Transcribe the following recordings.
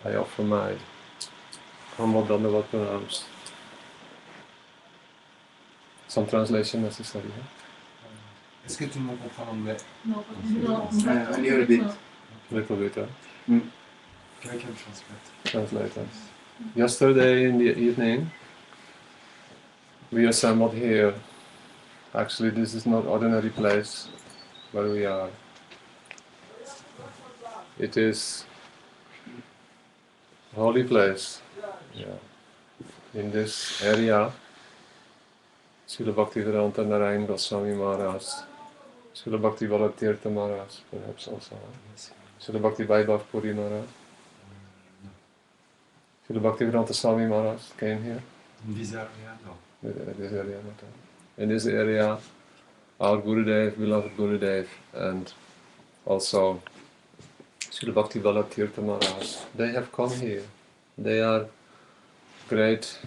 I offer my humble Dandavat pranams. Some translation necessary. Est-ce que tout le monde comprend l'anglais? No, A little bit. Little bit, huh? I can translate. Translate us. Yesterday in the evening, we assembled here. Actually, this is not ordinary place where we are. It is a holy place. Yeah. In this area, Srila Bhaktivedanta Narayan Goswami Maharaj, Srila Bhakti Tirtha Maharaj, perhaps also. Srila Bhakti Vaibhav Puri Maharaj. Srila Bhaktivedanta Swami Maharaj came here. In this area, no. This area, in this area, our Gurudev, beloved Gurudev, and also Srila Bhakti Tirtha Maharaj, they have come here. They are great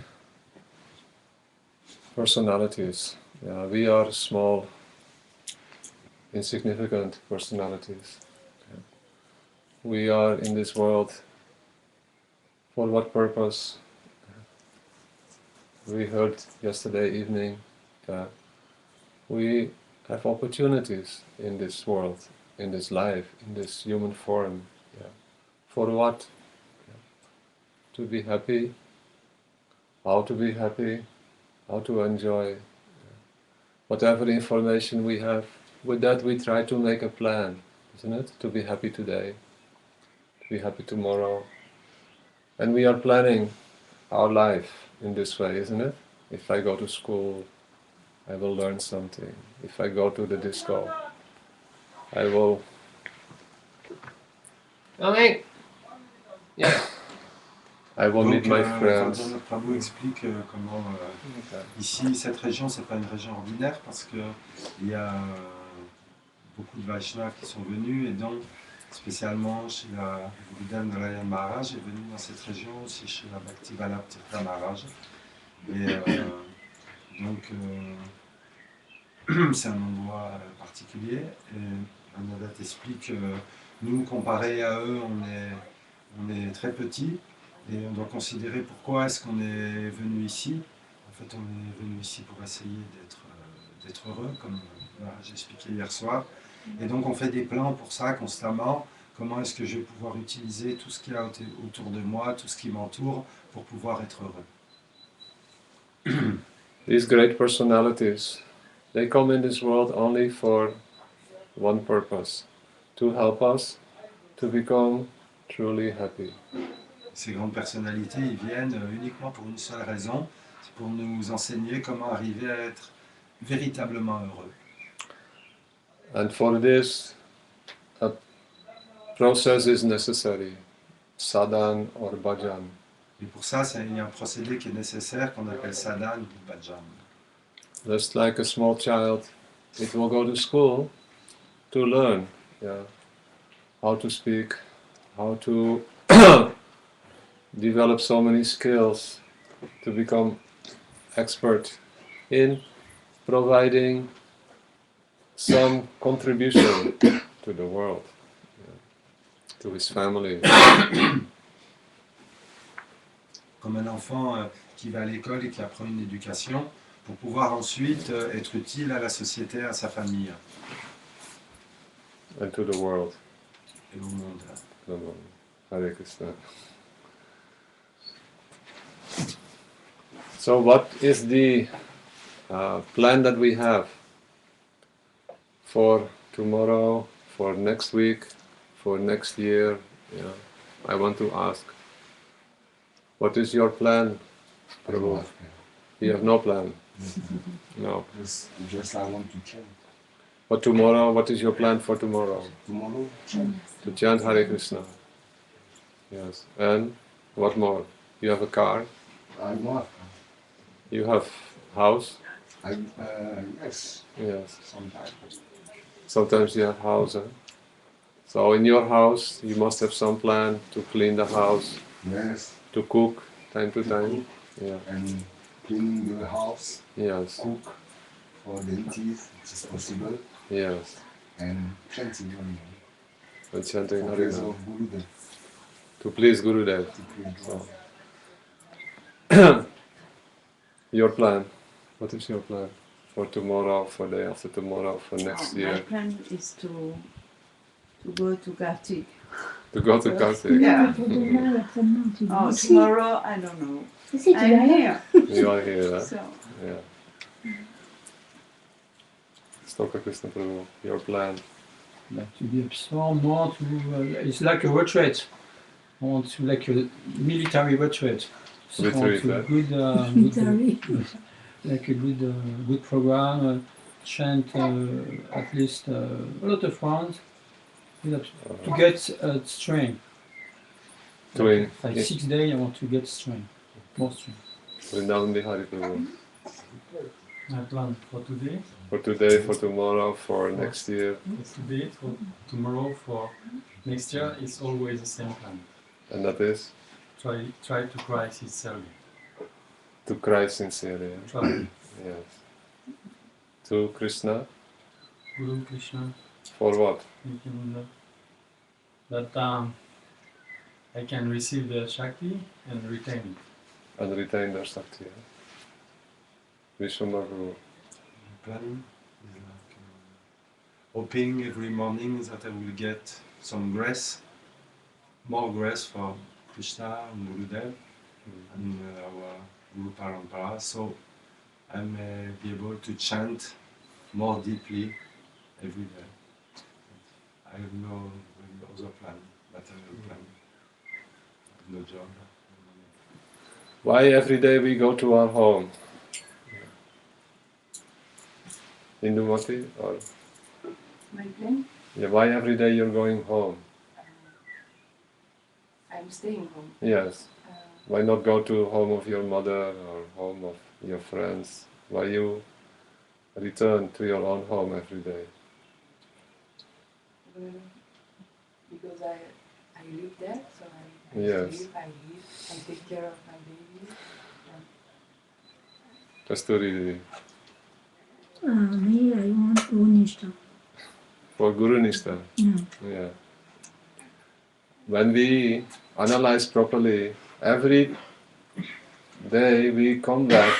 personalities. Yeah, we are small, insignificant personalities. Yeah. We are in this world for what purpose? We heard yesterday evening that we have opportunities in this world, in this life, in this human form. Yeah. For what? Yeah. To be happy, how to be happy, how to enjoy. Yeah. Whatever information we have, with that we try to make a plan, isn't it? To be happy today, to be happy tomorrow. And we are planning our life in this way, isn't it? If I go to school, I will learn something. If I go to the disco, I will... I will meet my friends. Brajanath Prabhu explique comment ici, cette région, c'est pas une région ordinaire parce que il y a beaucoup de Vaishnavas qui sont venus et donc spécialement chez la Gurudev Narayan Maharaj est venu dans cette région aussi chez la Bhakti Tirtha Maharaj. Et donc c'est un endroit particulier et Brajanath explique que nous, comparé à eux, on est très petits. Et on doit considérer pourquoi est-ce qu'on est venu ici. En fait, on est venu ici pour essayer d'être heureux, comme j'ai expliqué hier soir. Et donc, on fait des plans pour ça constamment. Comment est-ce que je vais pouvoir utiliser tout ce qu'il y a autour de moi, tout ce qui m'entoure, pour pouvoir être heureux. These great personalities, they come in this world only for one purpose, to help us to become truly happy. Ces grandes personnalités, ils viennent uniquement pour une seule raison, c'est pour nous enseigner comment arriver à être véritablement heureux. And for this, a process is necessary, sadhan or bhajan. Et pour ça, il y a un procédé qui est nécessaire qu'on appelle sadhan ou bhajan. Just like a small child, it will go to school to learn, yeah, how to speak, how to develop so many skills, to become expert in providing some contribution to the world, yeah, to his family. Comme un enfant qui va à l'école et qui apprend une éducation pour pouvoir ensuite être utile à la société, à sa famille. And to the world. Et au monde. Hare Krishna. So what is the plan that we have for tomorrow, for next week, for next year? Yeah. I want to ask, what is your plan, Prabhu? You have no plan? No. Just I want to chant. But tomorrow, what is your plan for tomorrow? Tomorrow, chant. To chant Hare Krishna. Yes. And what more? You have a car? I want. You have house? Yes. Yes. Sometimes. Sometimes you have house. Huh? So in your house, you must have some plan to clean the house. Yes. To cook time to time. Cook. Yeah. And cleaning the house. Yes. Cook for dentists, which is possible. Yes. And chanting only. And chanting For Hare praise Krishna. of Gurudev. To To please Gurudev. to please So, God. your plan. What is your plan? For tomorrow, for day after tomorrow, for next My year? plan is to go to Kartik. To go to Kartik. Yeah. Pour demain, après-demain, tu vas Oh, aussi. tomorrow, I don't know. Si, tu vas I'm là. here. You are here, huh? So, Yeah. Stoka Krishna Prabhu, your plan. Like to be absorbed more to it's like a retreat. I want to like a military retreat. So I want Retreat, to right? good, Military. like a good program. Chant at least a lot of rounds. To get strength. Doing Like 6 days, I want to get strength, more strength. Vrindavan Bihari Prabhu. My plan for today For today, for tomorrow, for next year. is today, for tomorrow, for next year. It's always the same plan. And that is Try to cry sincerely. to cry sincerely. Yeah? Try. Yes. To Krishna. Guru Krishna, For what? Nityananda, that I can receive the Shakti and retain it. And retain their Shakti. Yeah? Vishwambar Prabhu. Plan is like hoping every morning that I will get some grace, more grace for Krishna and Gurudev and our Guru Parampara, so I may be able to chant more deeply every day. I have no other plan, material plan. I have no job. Why every day we go to our home? Indumati? Or my plan, yeah, why every day you're going home? I'm staying home. Yes. Why not go to home of your mother or home of your friends? Why you return to your own home every day? Because I live there, so I Yes. sleep, I eat, I take care of my baby. Just to really, Me, I want Unishta. for Guru Nishta. Yeah. Yeah. When we analyze properly, every day we come back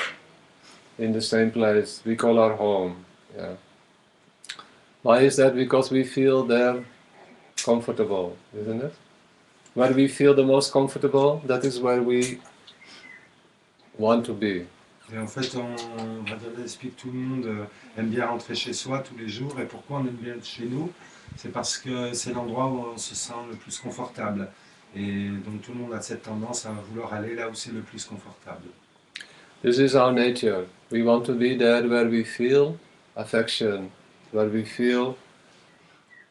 in the same place we call our home. Yeah. Why is that? Because we feel there comfortable, isn't it? Where we feel the most comfortable, that is where we want to be. Et en fait, Brajanath explique tout le monde aime bien rentrer chez soi tous les jours. Et pourquoi on aime bien être chez nous? C'est parce que c'est l'endroit où on se sent le plus confortable. Et donc tout le monde a cette tendance à vouloir aller là où c'est le plus confortable. This is our nature. We want to be there where we feel affection, where we feel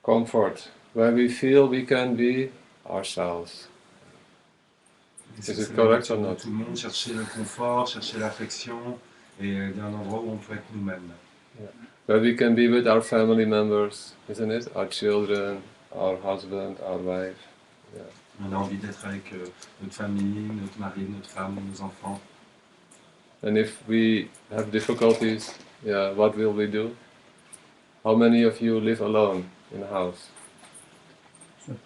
comfort, where we feel we can be ourselves. Et Is it c'est la correct nature or de not? tout le monde, chercher le confort, chercher l'affection et d'un endroit où on peut être nous-mêmes. Where we can be with our family members, isn't it? Our children, our husband, our wife. On a envie d'être avec notre famille, notre mari, notre femme, nos enfants. And if we have difficulties, yeah, what will we do? How many of you live alone in a house? Sure.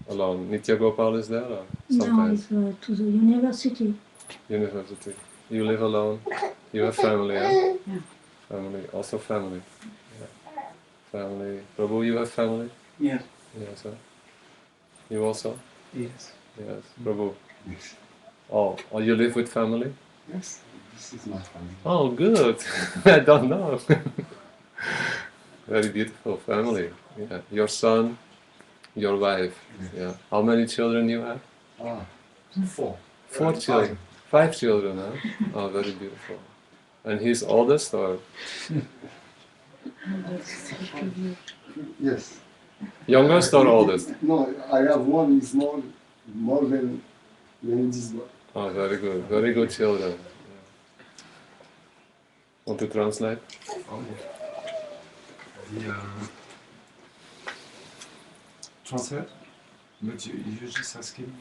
Alone. Nitya Gopal is there or Now sometimes? is to the university. University. You live alone? You have family, huh? Yeah. Family. Also family. Yeah. Family. Prabhu, you have family? Yeah. Yes, huh? You also? Yes. Yes. Prabhu. Yes. Oh, you live with family? Yes, this is my family. Oh, good. I don't know. Very beautiful family. Yeah. Your son, your wife. Yeah. How many children you have? 4. 4 children. 5 children, huh? Oh, very beautiful. And he's oldest or Yes. youngest or oldest? No, I have one is more than this one. Oh, very good. Very good children. Yeah. Want to translate? Oh. Translate? But you just ask him.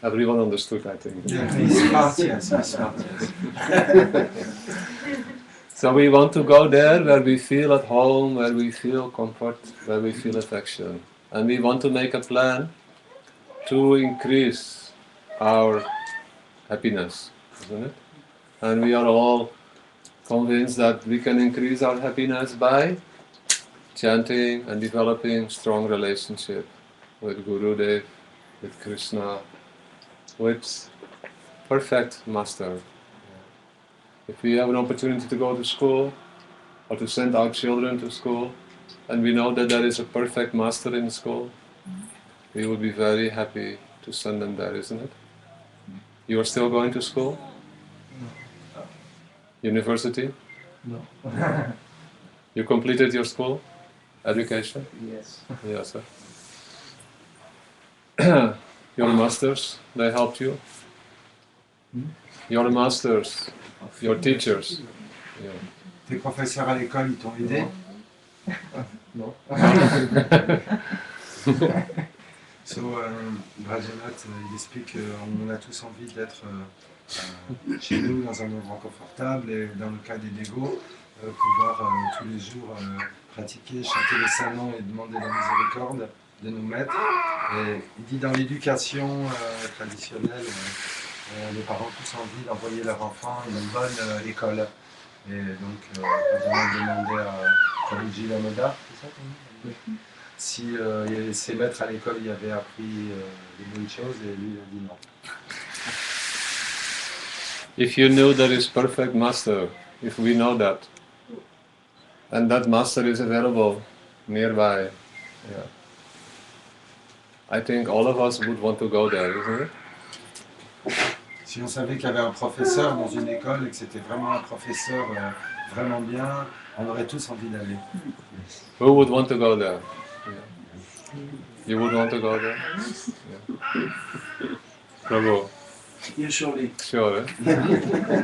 Everyone understood, I think. Yeah, he's smart, yes, he's smart, yes. So we want to go there where we feel at home, where we feel comfort, where we feel affection. and we want to make a plan to increase our happiness, isn't it? And we are all convinced that we can increase our happiness by chanting and developing strong relationship with Gurudev, with Krishna, with perfect master. If we have an opportunity to go to school or to send our children to school, and we know that there is a perfect master in school, we would be very happy to send them there, isn't it? You are still going to school? University? No. You completed your school? Education? Yes. Yes, sir. Your masters, they helped you? Your masters, your teachers? Yeah. Tes professeurs à l'école, ils t'ont aidé? No. So, Brajanath, il explique qu'on a tous envie d'être chez nous dans un endroit confortable et dans le cas des dégos, pouvoir tous les jours pratiquer, chanter les salons et demander la miséricorde de nos maîtres. Et il dit dans l'éducation traditionnelle, les parents ont tous envie d'envoyer leur enfant à une bonne école. Et donc, Brajanath demandait à Prabhuji Lamoda, c'est ça ton nom ? Si ses maîtres à l'école y avaient appris des bonnes choses, et lui il a dit non. If you knew there is perfect master, if we know that, and that master is available nearby, yeah, I think all of us would want to go there, isn't it? Si on savait qu'il y avait un professeur dans une école et que c'était vraiment un professeur vraiment bien, on aurait tous envie d'aller. Who would want to go there? Yeah. You would want to go there? Yeah. Prabhu? Usually. Sure, eh?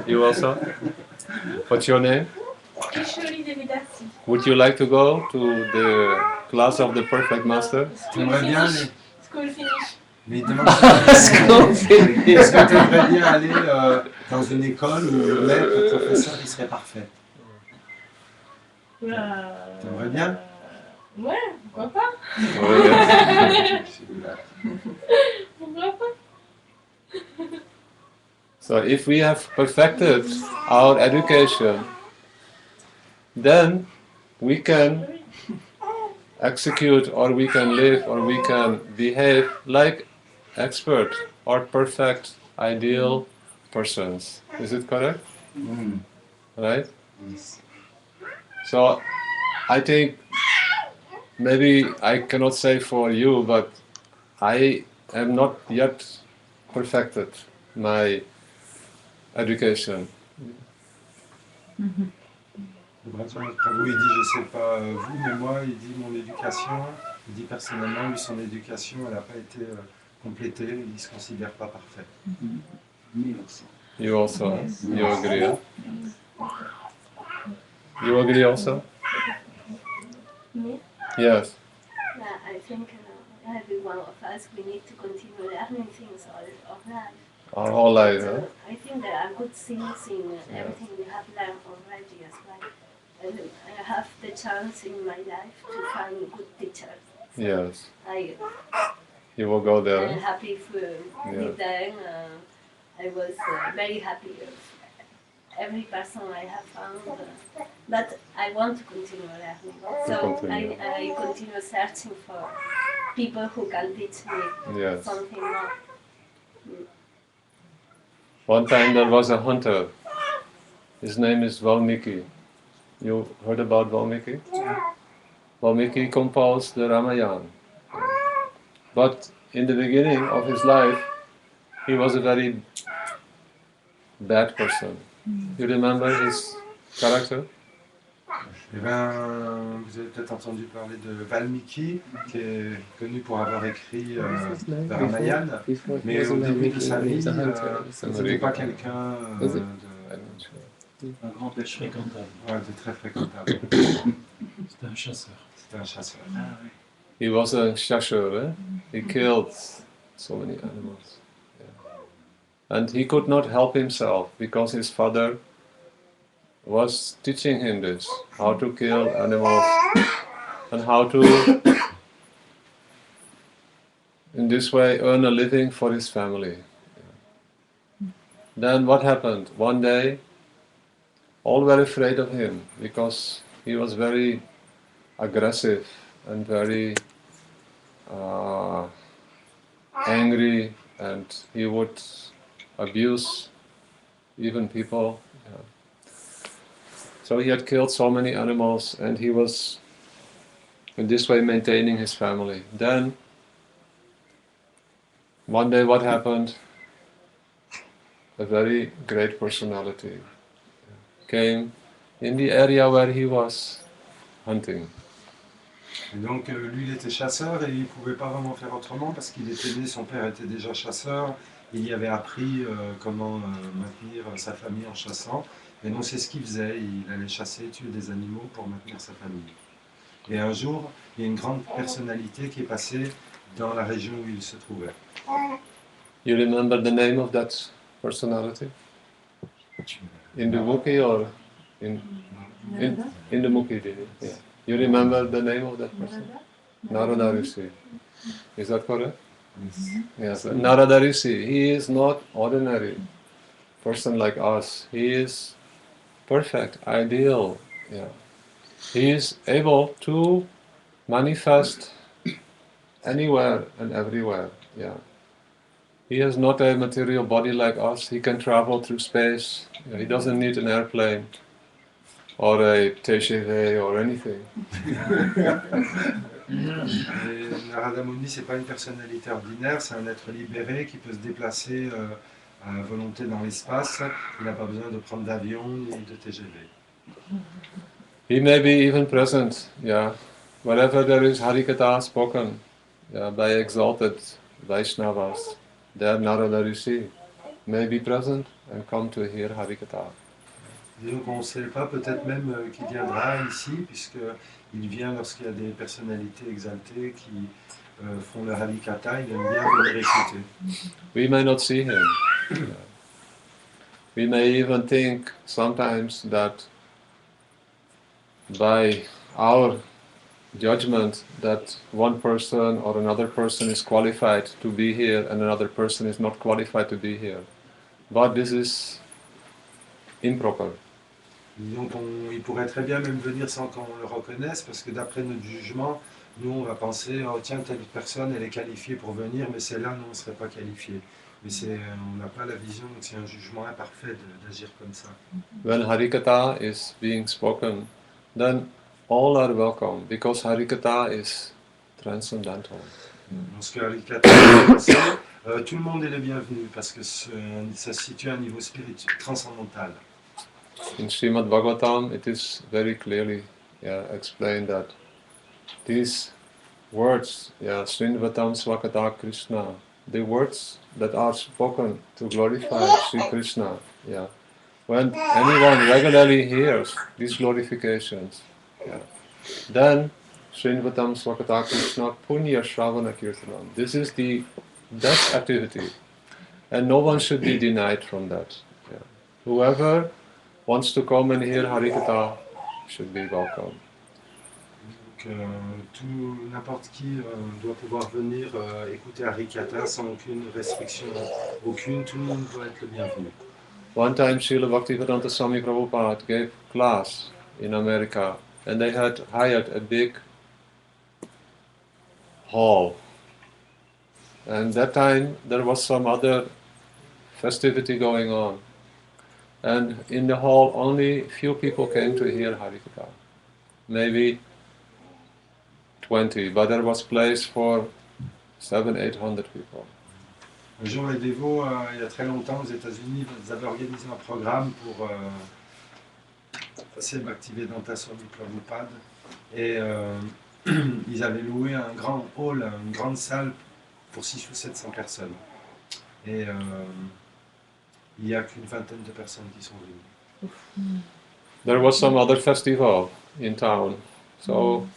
You also? What's your name? Usually Devidasi. Would you like to go to the class of the perfect master? T'aimerais bien aller, School finish. mais il demande est-ce que t'aimerais bien aller dans une école où le maître, le professeur, il serait parfait? T'aimerais bien? Ouais, pourquoi pas? Oh, yes. Pourquoi pas? So if we have perfected our education, then we can execute or we can live or we can behave like expert or perfect, ideal persons. Is it correct? Right? Yes. So I think maybe I cannot say for you, but I am not yet perfected my education. Prabhu, il dit, je sais pas vous, mais moi, il dit mon éducation, il dit personnellement, lui, son éducation, elle n'a pas été complétée, il ne se considère pas parfait. Me also. You also? You agree? Huh? You agree also? Me? Yes. Yeah, I think every one of us, we need to continue learning things all of life. Our whole life, huh? So I think there are good things in everything we have learned already as well. And I have the chance in my life to find good teachers. Yes. I'm You will go there. happy with them. I was very happy with every person I have found. But I want to continue learning. So continue. I continue searching for people who can teach me Yes. something more. One time there was a hunter. His name is Valmiki. You heard about Valmiki? Valmiki composed the Ramayana. But in the beginning of his life, he was a very bad person. You remember his character? Eh ben, vous avez peut-être entendu parler de Valmiki, qui est connu pour avoir écrit le Ramayana, mais au début de sa vie, c'était pas quelqu'un de Un grand pêche fréquentable. très fréquentable. C'était un chasseur. C'était un chasseur. Ah oui. He was a shasher, eh? He killed so many animals. Yeah. And he could not help himself because his father was teaching him this, how to kill animals and how to in this way earn a living for his family. Then what happened? One day, all were afraid of him because he was very aggressive and very angry, and he would abuse even people. Yeah. So he had killed so many animals, and he was in this way maintaining his family. Then one day what happened? A very great personality came in the area where he was hunting. Et donc lui il était chasseur et il ne pouvait pas vraiment faire autrement parce qu'il était né, son père était déjà chasseur, il y avait appris comment maintenir sa famille en chassant. Et donc c'est ce qu'il faisait, il allait chasser, tuer des animaux pour maintenir sa famille. Et un jour, il y a une grande personnalité qui est passée dans la région où il se trouvait. You remember the name of that personality? In the Mukhi or in the Mukhi? Yeah. You remember the name of that person? Narada Rishi. Is that correct? Yes. Narada Rishi, he is not ordinary person like us. He is perfect, ideal. Yeah. He is able to manifest anywhere and everywhere. Yeah. He has not a material body like us. He can travel through space. He doesn't need an airplane or a TGV or anything. Et Narada Muni, c'est pas une personnalité ordinaire, c'est un être libéré qui peut se déplacer à volonté dans l'espace. Il n'a pas besoin de prendre d'avion ni de TGV. He may be even present, yeah. Wherever there is Harikatha spoken, yeah, by exalted Vaishnavas, there Narada Rishi may be present and come to hear Harikatha. Disons qu'on ne sait pas, peut-être même qu'il viendra ici, puisqu'il vient lorsqu'il y a des personnalités exaltées qui font le Harikatha, il aime bien venir écouter. We may not see him. Yeah. We may even think sometimes that by our judgment that one person or another person is qualified to be here and another person is not qualified to be here. But this is improper. Donc il pourrait très bien même venir sans qu'on le reconnaisse, parce que d'après notre jugement, nous on va penser, oh tiens, telle personne elle est qualifiée pour venir, mais celle-là non, on ne serait pas qualifié. Mais on n'a pas la vision, donc c'est un jugement imparfait d'agir comme ça. When Harikatha is being spoken, then all are welcome, because Harikatha is transcendental. Lorsque Harikatha est passé, tout le monde est le bienvenu, parce que ça se situe à un niveau spirituel, transcendantal. In Srimad Bhagavatam, it is very clearly explained that these words, Srinvatam Swakata Krishna, the words that are spoken to glorify Sri Krishna, when anyone regularly hears these glorifications, then Srinvatam Swakata Krishna Punya Shravana Kirtanam. This is the best activity, and no one should be denied from that. Yeah. Whoever wants to come and hear Harikatha should be welcome. Donc n'importe qui doit pouvoir venir écouter Harikatha sans aucune restriction, aucune, tout le monde doit être le bienvenu. One time Srila Bhaktivedanta Swami Prabhupada gave class in America, and they had hired a big hall. And that time there was some other festivity going on. And in the hall only few people came to hear Harikatha. Maybe 20, but there was place for 700-800 people. Un jour, les dévots, il y a très longtemps, aux États-Unis, ils avaient organisé un programme pour passer Bhaktivedanta Swami Prabhupada. Et ils avaient loué un grand hall, une grande salle pour 600 ou 700 personnes. Et il n'y a qu'une vingtaine de personnes qui sont venues. There was some other festival in town. So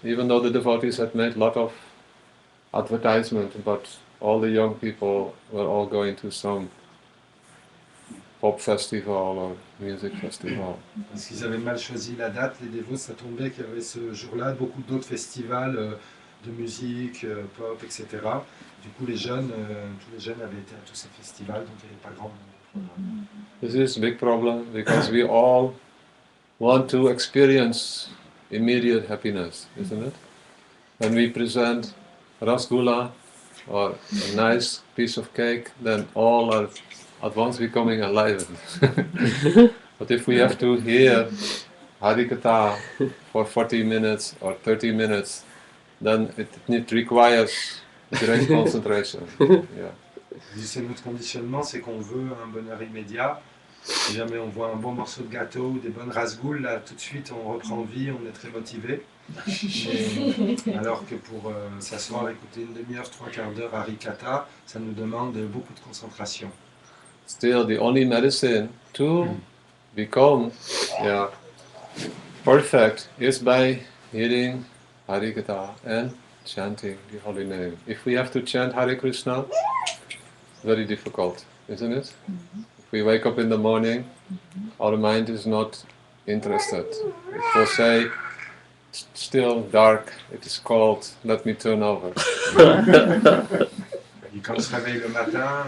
even though the devotees had made a lot of advertisement, but all the young people were all going to some pop festival or music festival. Parce qu'ils avaient mal choisi la date, les dévots, ça tombait qu'il y avait ce jour-là beaucoup d'autres festivals de musique, pop, etc. Du coup, tous les jeunes avaient été à tous ces festivals, donc il n'y avait pas grand programme. This is a big problem because we all want to experience immediate happiness, isn't it? When we present rasgulla or a nice piece of cake, then all are at once becoming enlivened. But if we have to hear Harikatha for 40 minutes or 30 minutes, then it requires great concentration. Yeah. C'est notre conditionnement, c'est qu'on veut un bonheur immédiat. Si jamais on voit un bon morceau de gâteau ou des bonnes rasgoules, là tout de suite on reprend vie, on est très motivé. Alors que pour s'asseoir, écouter une demi-heure, trois quarts d'heure Harikatha, ça nous demande beaucoup de concentration. Still, the only medicine to become perfect is by hearing Harikatha and chanting the holy name. If we have to chant Hare Krishna, very difficult, isn't it? If we wake up in the morning, our mind is not interested. It will say, still dark, it is cold, let me turn over. Et quand on se réveille le matin,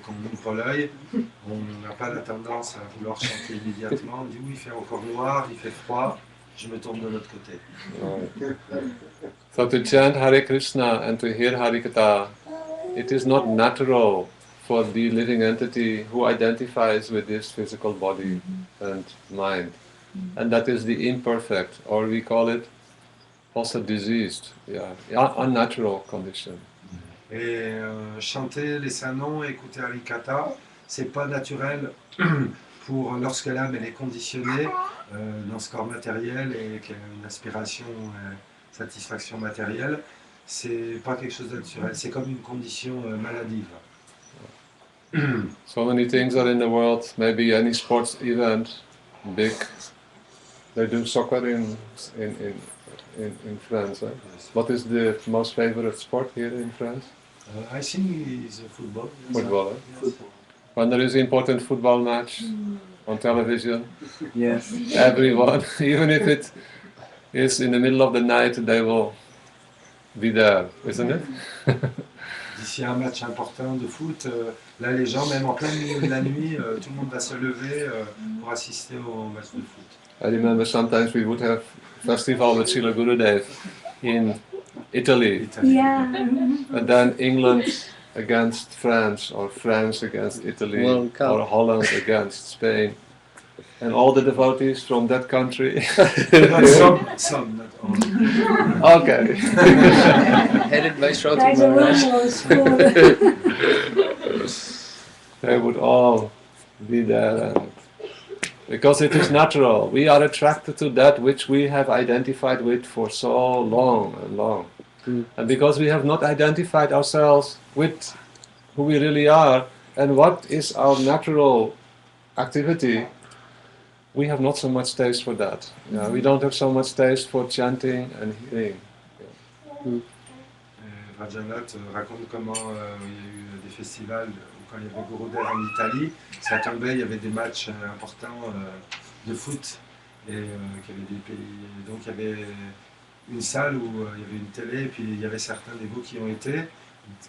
qu'on ouvre l'œil, on n'a pas la tendance à vouloir chanter immédiatement. On dit oui, il fait encore noir, il fait froid, je me tourne de l'autre côté. So to chant Hare Krishna and to hear Harikatha, it is not natural for the living entity who identifies with this physical body and mind. And that is the imperfect, or we call it also diseased, unnatural condition. Et chanter les saints noms et écouter Harikatha, c'est pas naturel pour lorsque l'âme elle est conditionnée dans ce corps matériel et qu'elle a une aspiration, satisfaction matérielle, c'est pas quelque chose de naturel, c'est comme une condition maladive. So many things are in the world, maybe any sports event, big. They do soccer in France. Eh? What is the most favorite sport here in France? I think it's football. Football. Eh? Yes. When there is an important football match on television, Yes. everyone, even if it is in the middle of the night, they will be there, isn't it? D'ici un match important de foot, là les gens, même en plein milieu de la nuit, tout le monde va se lever pour assister au match de foot. I remember sometimes we would have festival with Srila Gurudev in Italy, Yeah. and then England against France, or France against Italy, World Cup. or Holland against Spain, and all the devotees from that country. Some, not all. Okay. Headed by Shraddha Like the Maharaj. window school. They would all be there, and because it is natural. We are attracted to that which we have identified with for so long and long. And because we have not identified ourselves with who we really are and what is our natural activity, we have not so much taste for that. Yeah, we don't have so much taste for chanting and hearing. Brajanath raconte comment il y a eu des festivals quand il y avait Gurudev en Italie, ça tombait, il y avait des matchs importants de foot et qu'il y avait des pays. Donc il y avait une salle où il y avait une télé et puis il y avait certains dévots qui ont été,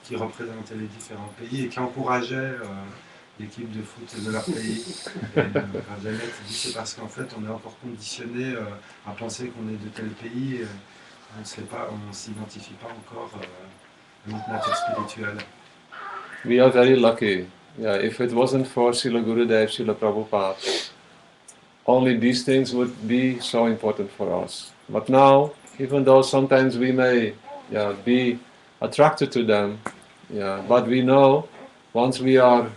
qui représentaient les différents pays et qui encourageaient l'équipe de foot de leur pays. Et Brajanath dit c'est parce qu'en fait on est encore conditionné à penser qu'on est de tel pays. On ne s'identifie pas encore à notre nature spirituelle. We are very lucky. Yeah, if it wasn't for Srila Gurudev, Srila Prabhupada, only these things would be so important for us. But now, even though sometimes we may be attracted to them, but we know once we are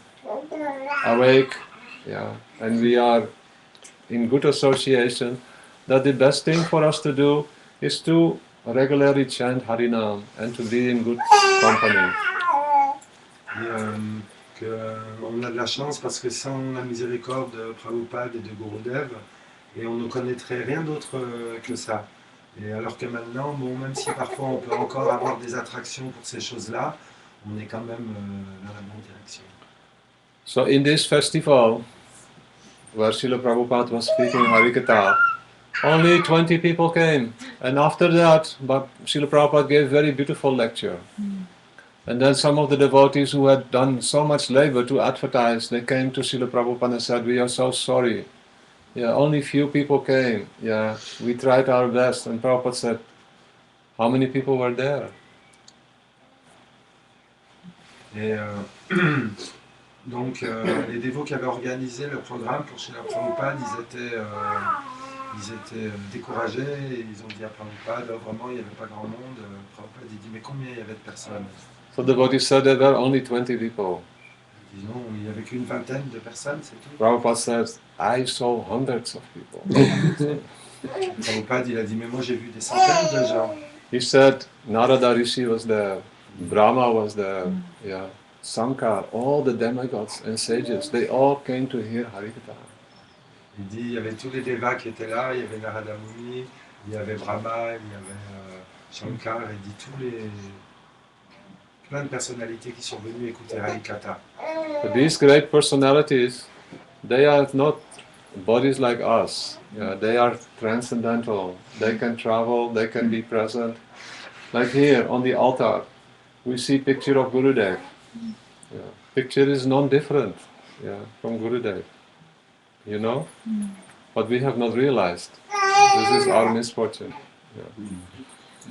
awake and we are in good association, that the best thing for us to do is to regularly chant Harinam and to be in good company. Et on a de la chance parce que sans la miséricorde de Prabhupada et de Gurudev, et on ne connaîtrait rien d'autre que ça. Et alors que maintenant, bon, même si parfois on peut encore avoir des attractions pour ces choses-là, on est quand même dans la bonne direction. So in this festival, where Srila Prabhupada was speaking Harikatha, only 20 people came. And after that, Srila Prabhupada gave a very beautiful lecture. And then some of the devotees who had done so much labor to advertise, they came to Srila Prabhupada and said, we are so sorry. Yeah, only few people came. Yeah, we tried our best. And Prabhupada said, how many people were there? Et donc les dévots qui avaient organisé le programme pour Srila Prabhupada, ils étaient découragés et ils ont dit à Prabhupada, vraiment il n'y avait pas grand monde. Prabhupada dit, mais combien il y avait de personnes? So the devotees said there were only 20 people. Disons, il n'y avait qu'une vingtaine de personnes, c'est tout. Prabhupada says, I saw hundreds of people. Prabhupada, il a dit, mais moi j'ai vu des centaines de gens. He said, Narada Rishi was there, Brahma was there, yeah, Sankar, all the demigods and sages, they all came to hear Harikatha. Il dit, il y avait tous les devas qui étaient là, il y avait Narada Muni, il y avait Brahma, il y avait Shankar, il dit plein de personnalités qui sont venues écouter Harikatha. But these great personalities, they are not bodies like us. Yeah, they are transcendental. They can travel, they can be present. Like here on the altar, we see picture of Gurudev. Yeah. Picture is non-different, yeah, from Gurudev. You know? But we have not realized. This is our misfortune. Yeah.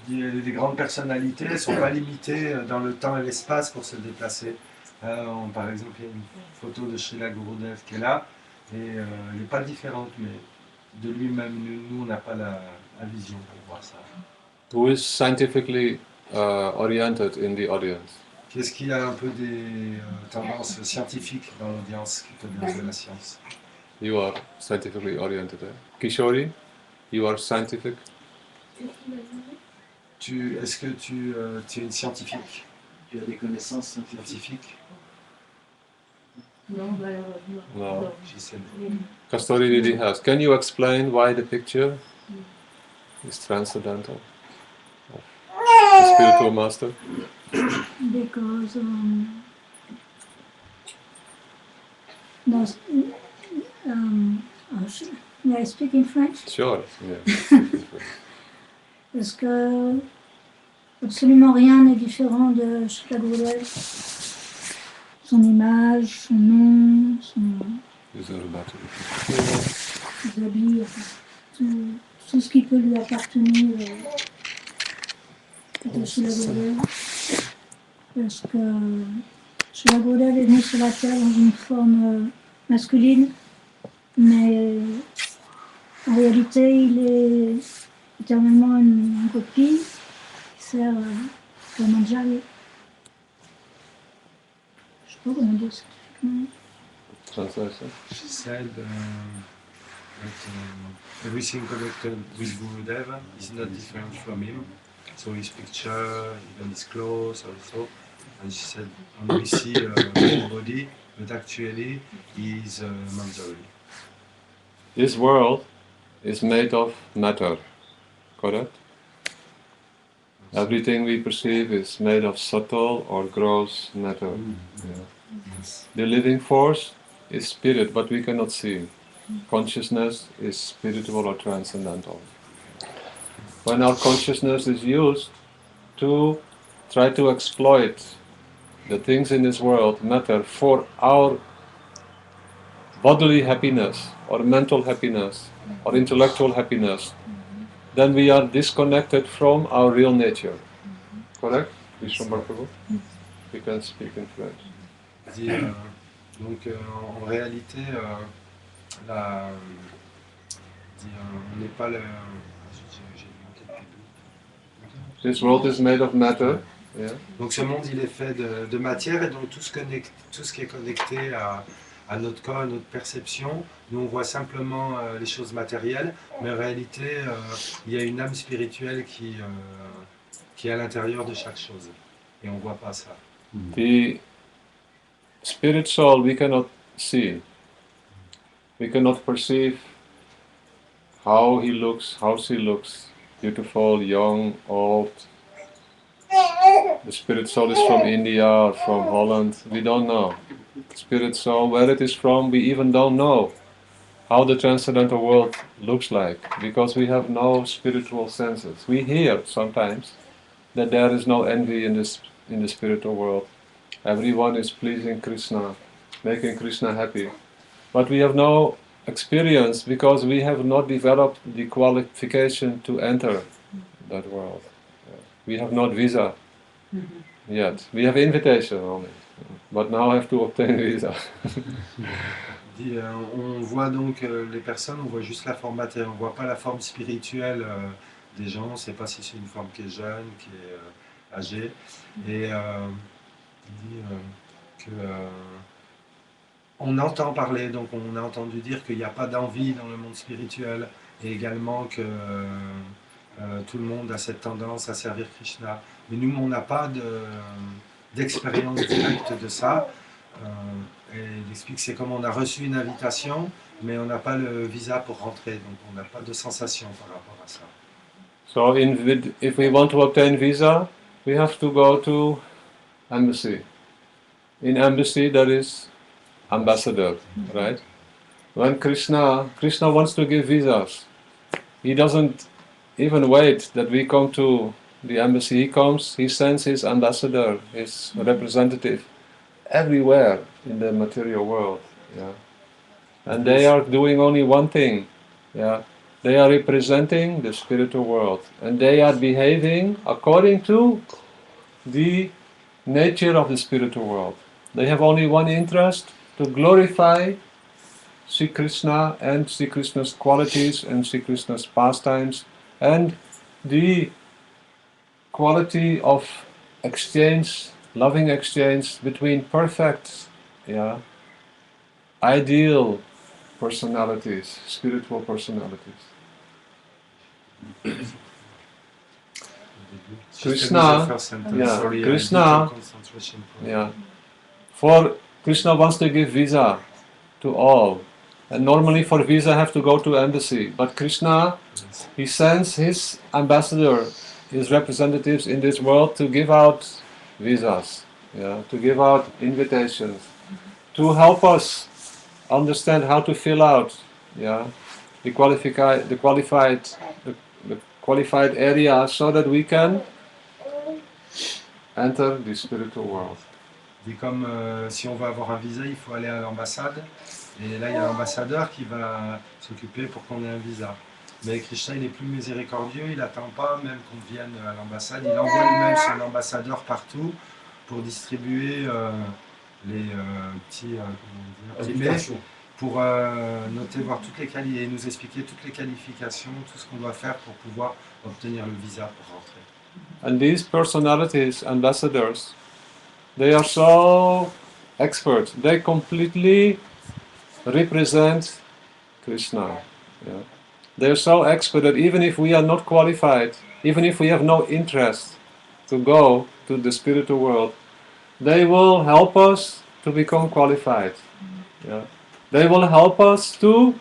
Les grandes personnalités ne sont pas limitées dans le temps et l'espace pour se déplacer. Par exemple, il y a une photo de Srila Gurudev qui est là, et elle n'est pas différente, mais de lui-même, nous, on n'a pas la vision pour voir ça. Who is scientifically oriented in the audience? Qu'est-ce qu'il y a un peu des tendances scientifiques dans l'audience qui connaissent de la science? You are scientifically oriented. Kishori, you are scientific? Est-ce que tu es une scientifique? Tu as des connaissances scientifiques? Non, malheureusement. No. She said, Kastori really has. Can you explain why the picture is transcendental? The spiritual master? Because may I speak in French? Sure. Yeah. Parce que absolument rien n'est différent de Srila Gurudev. Son image, son nom, ses habits, tout ce qui peut lui appartenir de Srila Gurudev. Parce que Srila Gurudev est venu sur la terre dans une forme masculine, mais en réalité il est éternellement une copie qui sert comme un manjari. Je sais pas comment dire scientifiquement. Translation. she said that everything connected with Gurudev is not different from him. So his picture, even his clothes also. And she said, only we see his body, but actually he is Manjari. This world is made of matter, correct? Everything we perceive is made of subtle or gross matter. Yeah. The living force is spirit, but we cannot see. Consciousness is spiritual or transcendental. When our consciousness is used to try to exploit the things in this world, matter, for our bodily happiness, or mental happiness, or intellectual happiness, then we are disconnected from our real nature. Correct? Vishwambar Prabhu? We can speak in French. Donc en réalité, on n'est pas le... This world is made of matter. Yeah. Donc ce monde il est fait de matière, et donc tout ce qui est connecté à notre corps, à notre perception, nous on voit simplement les choses matérielles, mais en réalité il y a une âme spirituelle qui est à l'intérieur de chaque chose, et on ne voit pas ça. The spirit soul we cannot see. We cannot perceive how he looks, how she looks, beautiful, young, old. The spirit soul is from India or from Holland. We don't know. Spirit soul, where it is from, we even don't know. how the transcendental world looks like, because we have no spiritual senses. We hear sometimes that there is no envy in the spiritual world. Everyone is pleasing Krishna, making Krishna happy. But we have no experience because we have not developed the qualification to enter that world. We have not visa yet. We have invitation only, but now have to obtain visa. On voit donc les personnes, on voit juste la forme matérielle, on ne voit pas la forme spirituelle des gens, on ne sait pas si c'est une forme qui est jeune, qui est âgée. Et il dit que on entend parler, donc on a entendu dire qu'il n'y a pas d'envie dans le monde spirituel, et également que tout le monde a cette tendance à servir Krishna. Mais nous, on n'a pas d'expérience directe de ça. Et il explique que c'est comme on a reçu une invitation, mais on n'a pas le visa pour rentrer, donc on n'a pas de sensation par rapport à ça. So if we want to obtain visa, we have to go to embassy. In embassy there is ambassador, right? When Krishna wants to give visas, he doesn't even wait that we come to the embassy. He comes, he sends his ambassador, his representative, everywhere in the material world. Yeah. And they are doing only one thing. Yeah. They are representing the spiritual world. And they are behaving according to the nature of the spiritual world. They have only one interest, to glorify Sri Krishna and Sri Krishna's qualities and Sri Krishna's pastimes and the quality of exchange, loving exchange between perfect, ideal personalities, spiritual personalities. Krishna, for Krishna wants to give visa to all, and normally for visa have to go to embassy. But Krishna, he sends his ambassador, his representatives in this world to give out visas, to give out invitations, to help us understand how to fill out, the qualified area, so that we can enter the spiritual world. Et comme si on veut avoir un visa, il faut aller à l'ambassade. Et là, il y a l'ambassadeur qui va s'occuper pour qu'on ait un visa. Mais Krishna, il est plus miséricordieux, il n'attend pas même qu'on vienne à l'ambassade. Il envoie lui-même son ambassadeur partout pour distribuer les petits mails, pour noter, voir toutes les qualités, et nous expliquer toutes les qualifications, tout ce qu'on doit faire pour pouvoir obtenir le visa pour rentrer. And these personalities, ambassadors, they are so expert. They completely represent Krishna. Yeah. They are so expert that even if we are not qualified, even if we have no interest to go to the spiritual world, they will help us to become qualified. Yeah. They will help us to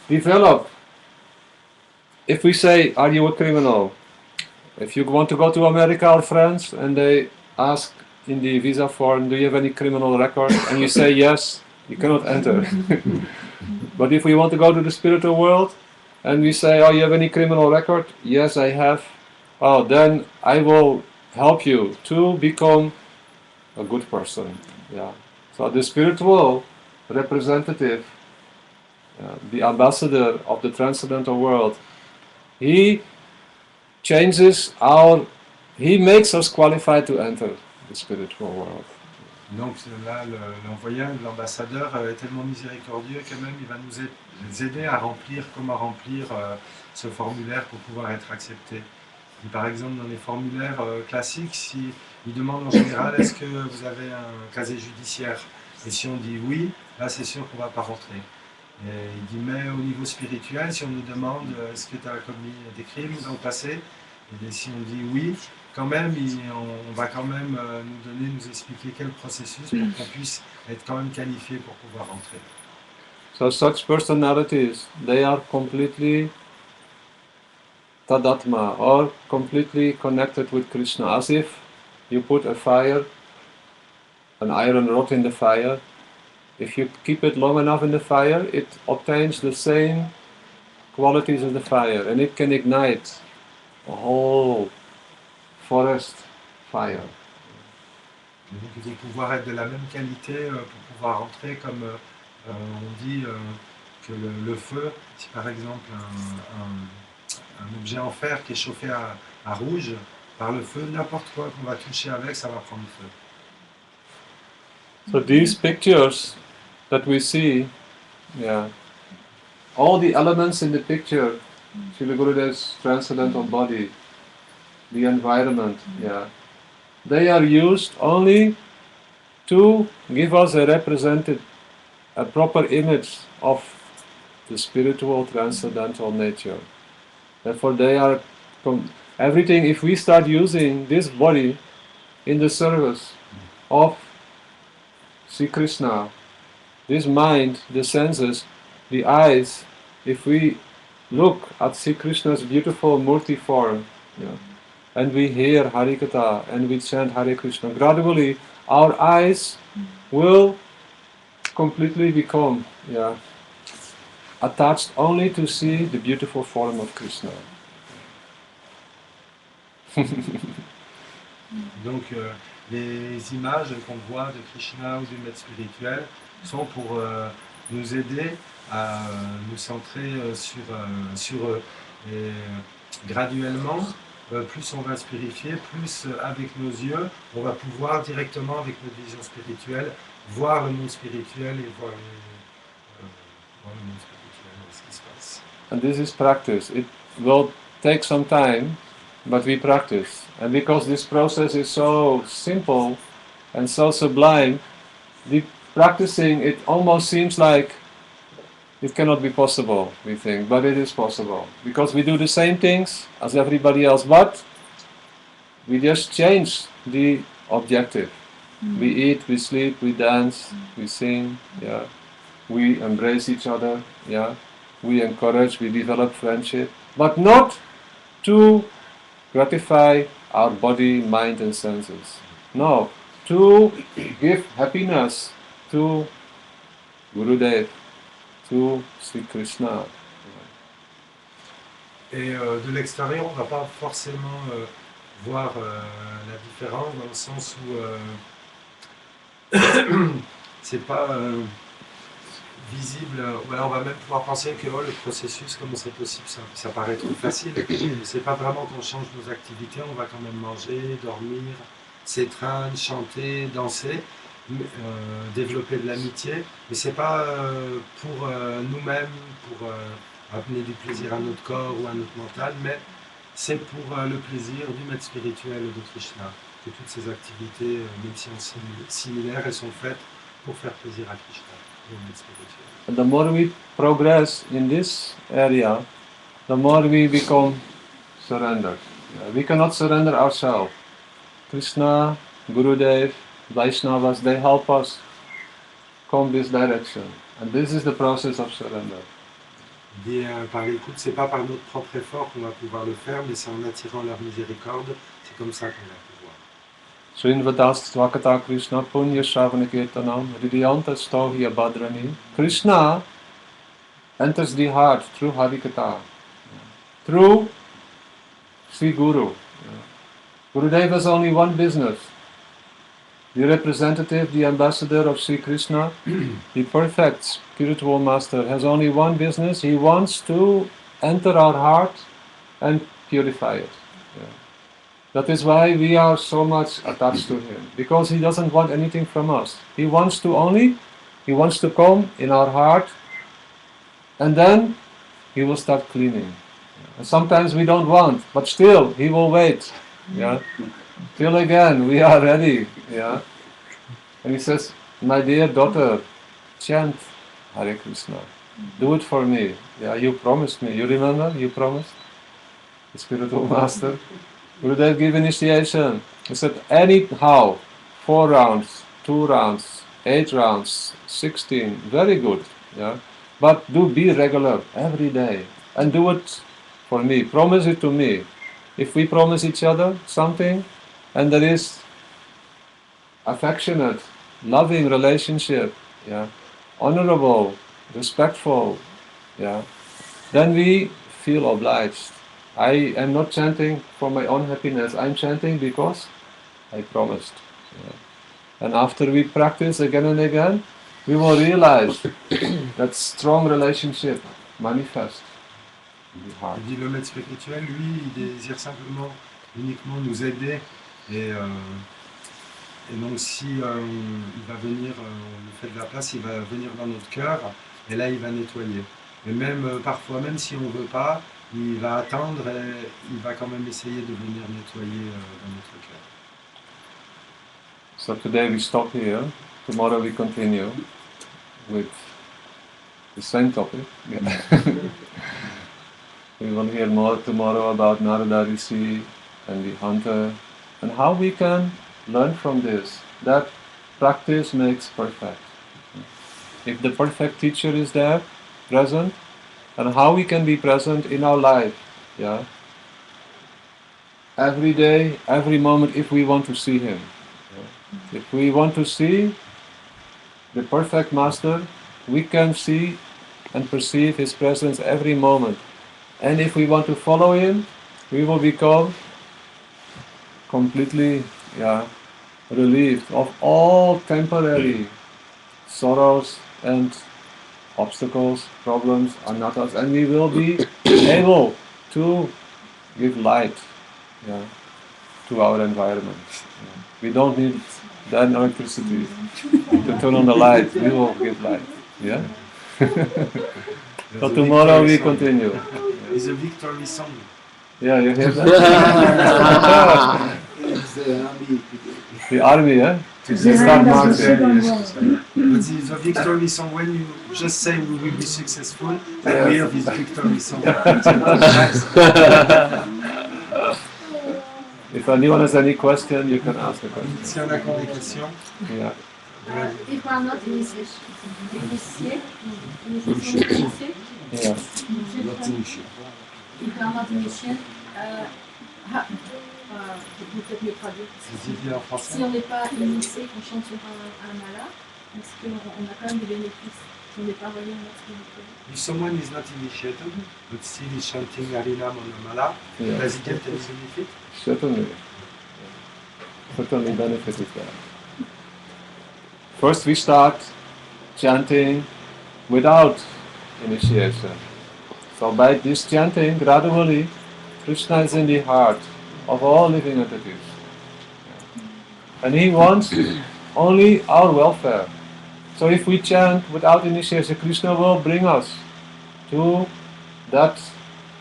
develop. If we say, are you a criminal? If you want to go to America or France and they ask in the visa form, do you have any criminal record? And you say yes, you cannot enter. But if we want to go to the spiritual world and we say, oh, you have any criminal record? Yes, I have. Oh, then I will help you to become a good person. Yeah. So the spiritual representative, the ambassador of the transcendental world, he makes us qualified to enter the spiritual world. Donc là, l'envoyé, l'ambassadeur est tellement miséricordieux que même il va nous aider à remplir, comment remplir ce formulaire pour pouvoir être accepté. Et par exemple, dans les formulaires classiques, si il demande en général, est-ce que vous avez un casier judiciaire? Et si on dit oui, là c'est sûr qu'on ne va pas rentrer. Et il dit, mais au niveau spirituel, si on nous demande, est-ce que tu as commis des crimes dans le passé? Et si on dit oui, quand même, on va quand même nous expliquer quel processus pour qu'on puisse être quand même qualifié pour pouvoir rentrer. So such personalities, they are completely tadatma, or completely connected with Krishna, as if you put a fire, an iron rod in the fire, if you keep it long enough in the fire, it obtains the same qualities of the fire, and it can ignite a whole forest fire. Et donc ils vont pouvoir être de la même qualité pour pouvoir entrer comme on dit que le feu, si par exemple un objet en fer qui est chauffé à rouge, par le feu, n'importe quoi qu'on va toucher avec, ça va prendre feu. So these pictures that we see, yeah, all the elements in the picture, Srila Gurudev's transcendental body, the environment, yeah, they are used only to give us a proper image of the spiritual transcendental nature. Therefore they are everything. If we start using this body in the service of Sri Krishna, this mind, the senses, the eyes, if we look at Sri Krishna's beautiful Murti form, yeah, and we hear Harikatha and we chant Hare Krishna, gradually our eyes will completely become attached only to see the beautiful form of Krishna. Donc les images qu'on voit de Krishna ou du maître spirituel sont pour nous aider à nous centrer sur eux. Et graduellement, plus on va se purifier, plus avec nos yeux, on va pouvoir directement avec notre vision spirituelle voir le monde spirituel et voir le monde spirituel, ce qui se passe. And this is practice. It will take some time, but we practice. And because this process is so simple and so sublime, the practicing, it almost seems like it cannot be possible, we think, but it is possible. Because we do the same things as everybody else, but we just change the objective. We eat, we sleep, we dance, we sing, yeah. We embrace each other, yeah. We encourage, we develop friendship, but not to gratify our body, mind and senses. No, to give happiness to Gurudev, to Sri Krishna. Et de l'extérieur, on ne va pas forcément voir la différence dans le sens où c'est pas visible. Voilà, on va même pouvoir penser que le processus, comment c'est possible, ça paraît trop facile. C'est pas vraiment qu'on change nos activités, on va quand même manger, dormir, s'étreindre, chanter, danser, développer de l'amitié, mais c'est pas pour nous-mêmes, pour amener du plaisir à notre corps ou à notre mental, mais c'est pour le plaisir du maître spirituel de Krishna. Que toutes ces activités, même si elles sont similaires, elles sont faites pour faire plaisir à Krishna, le maître spirituel. And the more we progress in this area, the more we become surrendered. We cannot surrender ourselves. Krishna, Gurudev, Vaishnavas, they help us come this direction. And this is the process of surrender. Et par l'écoute, c'est pas par notre propre effort qu'on va pouvoir le faire, mais c'est en attirant leur miséricorde, c'est comme ça qu'on va pouvoir. Srinvadas Svakata Krishna Punya Shravana Kirtanam Hridayanta Stohya Bhadrani. Krishna enters the heart through Harikatha, through Sri Guru. Gurudev has only one business. The representative, the ambassador of Sri Krishna, the perfect spiritual master, has only one business. He wants to enter our heart and purify it. That is why we are so much attached to him, because he doesn't want anything from us. He wants to come in our heart, and then he will start cleaning. And sometimes we don't want, but still he will wait. Yeah, till again we are ready. Yeah, and he says, "My dear daughter, chant Hare Krishna. Do it for me. Yeah, you promised me. You remember? You promised." The spiritual master. Gurudev gave initiation. He said, anyhow, 4 rounds, 2 rounds, 8 rounds, 16, very good. Yeah, but be regular every day and do it for me. Promise it to me. If we promise each other something, and there is affectionate, loving relationship, yeah, honorable, respectful, yeah, then we feel obliged. I am not chanting for my own happiness, I'm chanting because I promised. Yeah. And after we practice again and again, we will realize that strong relationship manifests in the heart. Il dit le maître spirituel, lui, il désire simplement, uniquement nous aider. Et donc si il va venir, on lui fait de la place, il va venir dans notre cœur, et là il va nettoyer. Et même parfois, même si on ne veut pas, il va attendre et il va quand même essayer de venir nettoyer dans notre cœur. So today we stop here, tomorrow we continue with the same topic. Yeah. We will hear more tomorrow about Narada Rishi and the hunter and how we can learn from this, that practice makes perfect. If the perfect teacher is there, present, and how we can be present in our life, yeah, every day, every moment, if we want to see him. Yeah. If we want to see the perfect master, we can see and perceive his presence every moment. And if we want to follow him, we will become completely relieved of all temporary sorrows and obstacles, problems, anattas, and we will be able to give light to our environment. Yeah. We don't need then electricity to turn on the light, we will give light. Yeah? So tomorrow we continue. It's a victory song. Yeah, you hear that? It's the army. The army, eh? To start marching. It's a victory song. When you just say we will be successful, we hear this victory song. If anyone has any question, you can ask a question. S'il y en a qui ont des questions. Yeah. If I'm not initiated, Yeah. Not initiated. if I'm not initiated, vous peut-être mieux traduire. C'est en français. Si on n'est pas initié, qu'on chante sur un mala, est-ce qu'on a quand même des bénéfices si on n'est pas relié à notre spiritualité? If someone is not initiated, but still is chanting Harinam on a mala, does he get any benefit? Certainly. Certainly benefit is there. First we start chanting without initiation. So by this chanting, gradually, Krishna is in the heart of all living entities. And he wants only our welfare. So if we chant without initiation, Krishna will bring us to that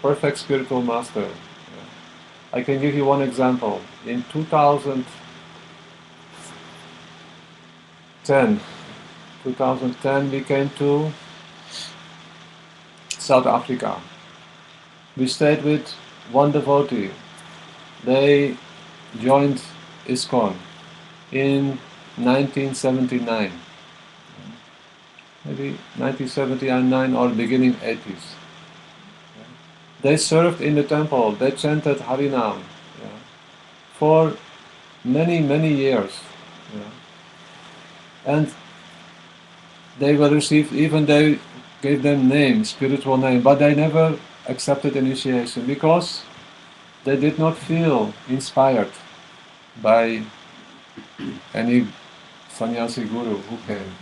perfect spiritual master. I can give you one example. In 2010 we came to South Africa. We stayed with one devotee. They joined ISKCON in 1979. Maybe 1979 or beginning 80s. They served in the temple, they chanted Harinam for many, many years. And they were received, even they gave them names, spiritual name, but they never accepted initiation because they did not feel inspired by any sannyasi guru who came.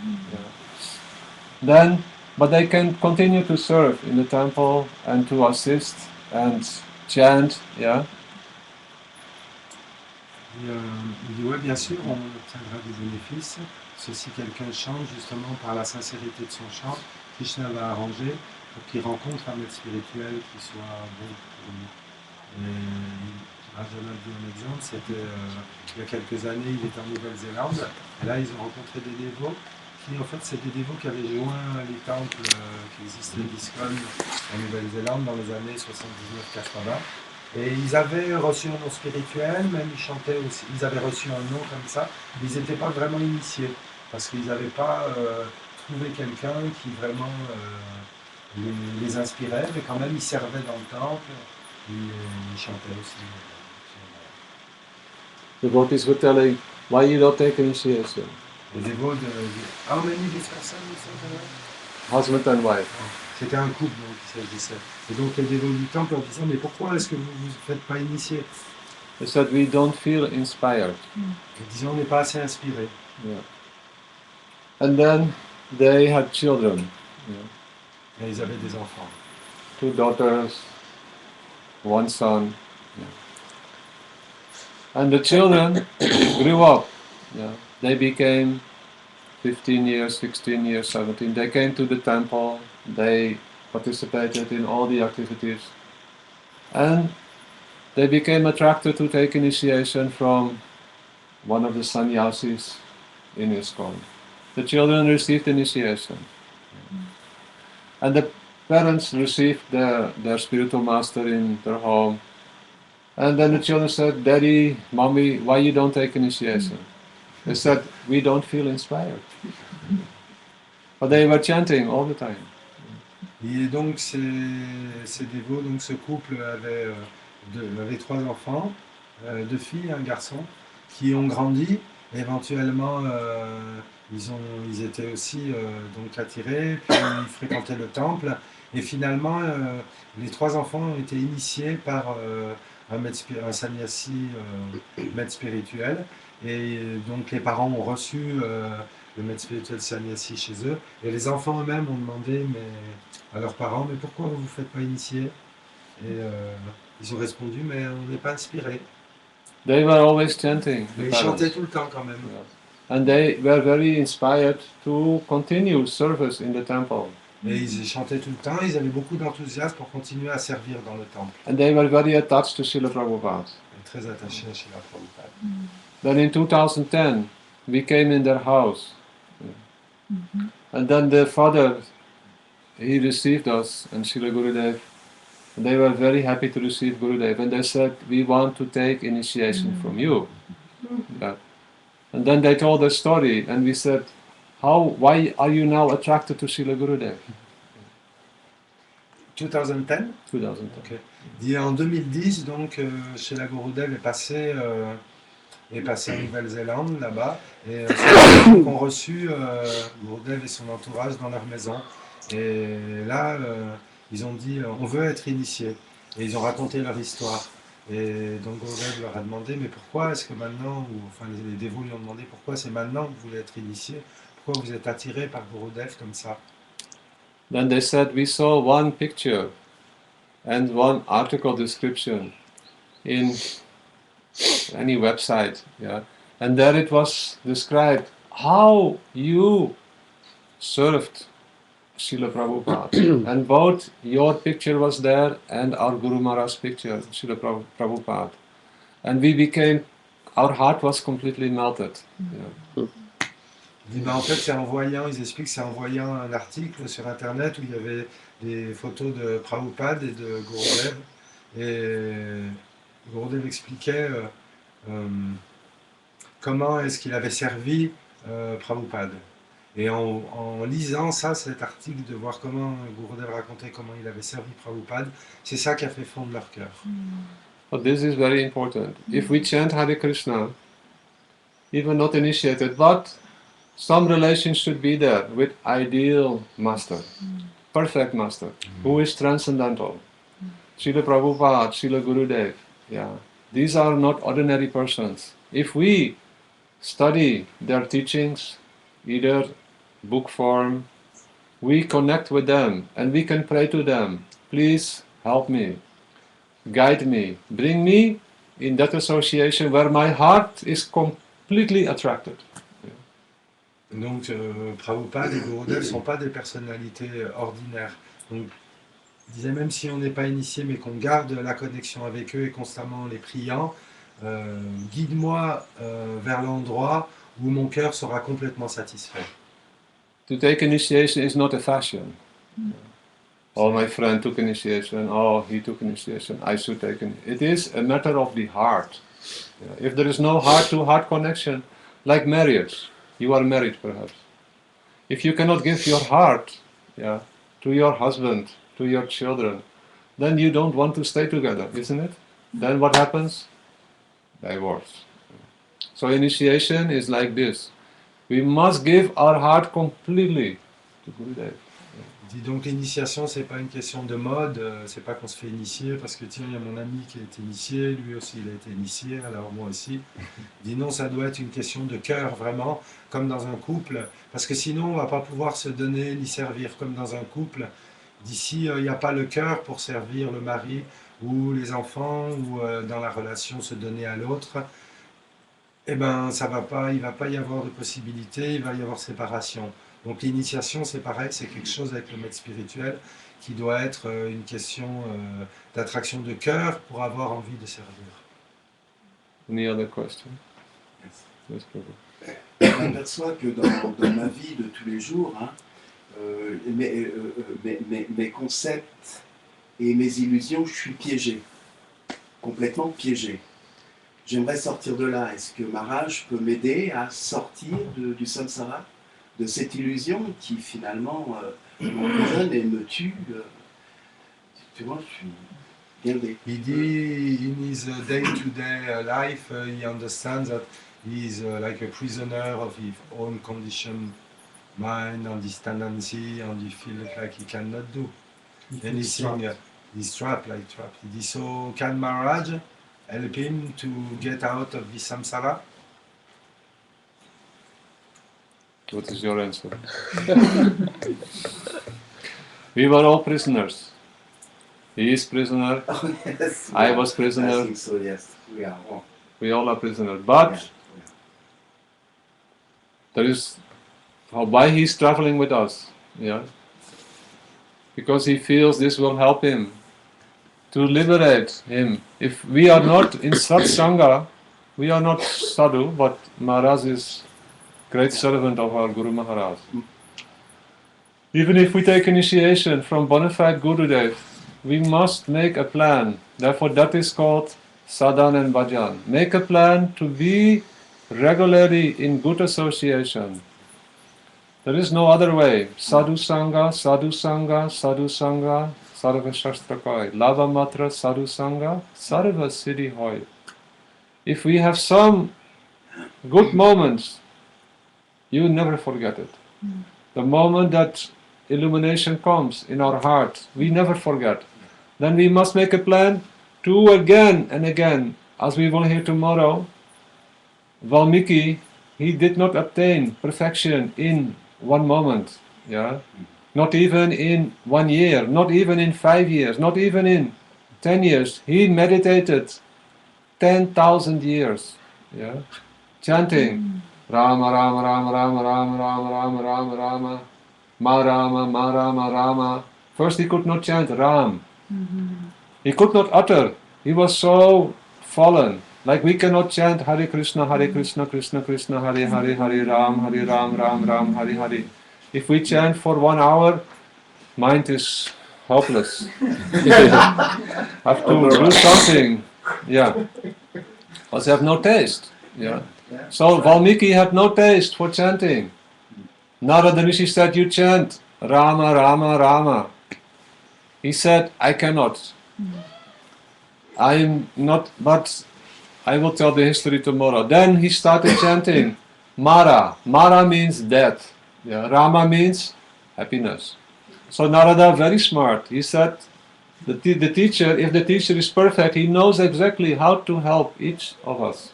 Then, but they can continue to serve in the temple and to assist and chant, Il dit oui, bien sûr, on obtiendra des bénéfices. Si quelqu'un chante justement par la sincérité de son chant, Krishna va arranger pour qu'il rencontre un maître spirituel qui soit bon pour lui. Et Brajanath dit un exemple, c'était il y a quelques années, il était en Nouvelle-Zélande, et là ils ont rencontré des dévots qui, en fait, c'est des dévots qui avaient joint les temples qui existaient d'ISKCON en Nouvelle-Zélande dans les années 79-80. Et ils avaient reçu un nom spirituel, même ils chantaient aussi, ils avaient reçu un nom comme ça, mais ils n'étaient pas vraiment initiés, parce qu'ils n'avaient pas trouvé quelqu'un qui vraiment les inspirait, mais quand même ils servaient dans le temple, et ils chantaient aussi. The devotees were telling, why you don't take initiation? Les dévots How many this person you said? husband and wife. C'était un couple donc, qui s'agissait. Et donc les dévots du temple leur disaient mais pourquoi est-ce que vous ne vous faites pas initier? They said we don't feel inspired. Ils disaient on n'est pas assez inspiré. Yeah. And then they had children. Yeah. Et ils avaient des enfants. 2 daughters, 1 son. Yeah. And the children grew up. Yeah. They became 15 years, 16 years, 17. They came to the temple. They participated in all the activities. And they became attracted to take initiation from one of the sannyasis in ISKCON. The children received initiation. And the parents received their spiritual master in their home. And then the children said, Daddy, Mommy, why you don't take initiation? They said, we don't feel inspired. But they were chanting all the time. Et donc ces dévots, donc ce couple avait 3 enfants, 2 filles et un garçon, qui ont grandi. Éventuellement, ils étaient aussi donc attirés, puis ils fréquentaient le temple. Et finalement, les 3 enfants ont été initiés par un sannyasi, maître spirituel. Et donc les parents ont reçu le maître spirituel sannyasi chez eux. Et les enfants eux-mêmes ont demandé à leurs parents, mais pourquoi vous ne vous faites pas initier? Et ils ont répondu, mais on n'est pas inspirés. They were always chanting. Mais ils chantaient tout le temps quand même. Yeah. And they were very inspired to continue service in the temple. Et ils chantaient tout le temps, ils avaient beaucoup d'enthousiasme pour continuer à servir dans le temple. And they were very attached to Srila Prabhupada. Et très attachés à Srila Prabhupada. Then in 2010, we came in their house. And then the father, he received us and Srila Gurudev. And they were very happy to receive Gurudev. And they said, we want to take initiation from you. Yeah. And then they told the story and we said, why are you now attracted to Srila Gurudev? 2010? 2010. Okay. Et en 2010, donc, Srila Gurudev est passé en Nouvelle-Zélande, là-bas, et ils ont reçu Gurudev et son entourage dans leur maison. Et là, ils ont dit, on veut être initiés. Et ils ont raconté leur histoire. Et donc Gurudev leur a demandé, mais pourquoi est-ce que maintenant, les dévots lui ont demandé, pourquoi c'est maintenant que vous voulez être initiés? Pourquoi vous êtes attirés par Gurudev comme ça? Then they said, we saw one picture and one article description in any website, yeah, and there it was described how you served Srila Prabhupada. And both your picture was there and our Guru Maharaj's picture, Srila Prabhupada. And our heart was completely melted. Yeah. En fait, ils expliquent que c'est en voyant un article sur Internet où il y avait des photos de Prabhupada et de Gurudev. Et Gurudev expliquait comment est-ce qu'il avait servi Prabhupada. Et en lisant cet article, de voir comment Gurudev racontait comment il avait servi Prabhupada, c'est ça qui a fait fondre leur cœur. But this is very important. If we chant Hare Krishna, even not initiated, but some relation should be there with ideal master, perfect master, who is transcendental. Srila Prabhupada, Srila Gurudev, yeah. These are not ordinary persons. If we study their teachings, either book form, we connect with them and we can pray to them, please help me, guide me, bring me in that association where my heart is completely attracted. Donc Prabhupada et Gurudev ne sont pas des personnalités ordinaires. Donc, il disait même si on n'est pas initié mais qu'on garde la connexion avec eux et constamment les priant, guide-moi vers l'endroit où mon cœur sera complètement satisfait. To take initiation is not a fashion. Oh, my friend took initiation, oh, he took initiation, I should take it. It is a matter of the heart. If there is no heart-to-heart connection, like marriage, you are married perhaps. If you cannot give your heart to your husband, to your children, then you don't want to stay together, isn't it? Then what happens? Divorce. So initiation is like this. We must give our heart completely to Gurudev. Il dit donc l'initiation, c'est pas une question de mode, c'est pas qu'on se fait initier parce que tiens, il y a mon ami qui a été initié, lui aussi il a été initié, alors moi aussi. Il dit non, ça doit être une question de cœur vraiment, comme dans un couple, parce que sinon on va pas pouvoir se donner ni servir comme dans un couple. D'ici, il n'y a pas le cœur pour servir le mari ou les enfants ou dans la relation se donner à l'autre. Eh ben, ça va pas, il va pas y avoir de possibilité, il va y avoir séparation. Donc l'initiation, c'est pareil, c'est quelque chose avec le maître spirituel qui doit être une question d'attraction de cœur pour avoir envie de servir. Any other question? Yes. Yes, Prabhu. Je m'aperçois que dans ma vie de tous les jours, hein, mes concepts et mes illusions, je suis piégé, complètement piégé. J'aimerais sortir de là. Est-ce que Maharaj peut m'aider à sortir du samsara, de cette illusion qui finalement m'emprisonne et me tue? Tu vois, je suis gardé. Il dit, in his day-to-day life, he understands that he is like a prisoner of his own conditioned mind and his tendency, and he feels like he cannot do anything. He's trapped. He dit, so can Maharaj help him to get out of the samsara? What is your answer? We were all prisoners. He is prisoner. Oh, yes, I was prisoner. I think so, yes. We are all. We all are prisoners. But Yeah. there is why he is traveling with us. Yeah. Because he feels this will help him to liberate him. If we are not in satsanga, we are not sadhu, but Maharaj is great servant of our Guru Maharaj. Even if we take initiation from bona fide Gurudev, we must make a plan. Therefore that is called sadhana and bhajan. Make a plan to be regularly in good association. There is no other way. Sadhu sangha, sadhu sangha, sadhu sangha, sarva shastra koi. Lava matra sadhu sangha, sarva siddhi hoy. If we have some good moments, you never forget it. The moment that illumination comes in our heart, we never forget. Then we must make a plan to again and again, as we will hear tomorrow. Valmiki, he did not attain perfection in one moment, yeah? Not even in 1 year, not even in 5 years, not even in 10 years. He meditated 10,000 years, yeah? Chanting Rama, Rama, Rama, Rama, Rama, Rama, Rama, Rama, Rama, Ma Rama, Ma Rama, Rama. First he could not chant Ram. He could not utter. He was so fallen. Like we cannot chant Hare Krishna, Krishna Krishna, Hare Hare, Hare Ram, Ram Ram, Hare Hare. If we chant for 1 hour, mind is hopeless. Have to do something. Yeah. Because they have no taste. Yeah. So Valmiki had no taste for chanting. Narada Rishi said, you chant Rama, Rama, Rama. He said, I cannot. I'm not, but I will tell the history tomorrow. Then he started chanting Mara. Mara means death. Yeah. Rama means happiness. So Narada, very smart. He said, the teacher, if the teacher is perfect, he knows exactly how to help each of us.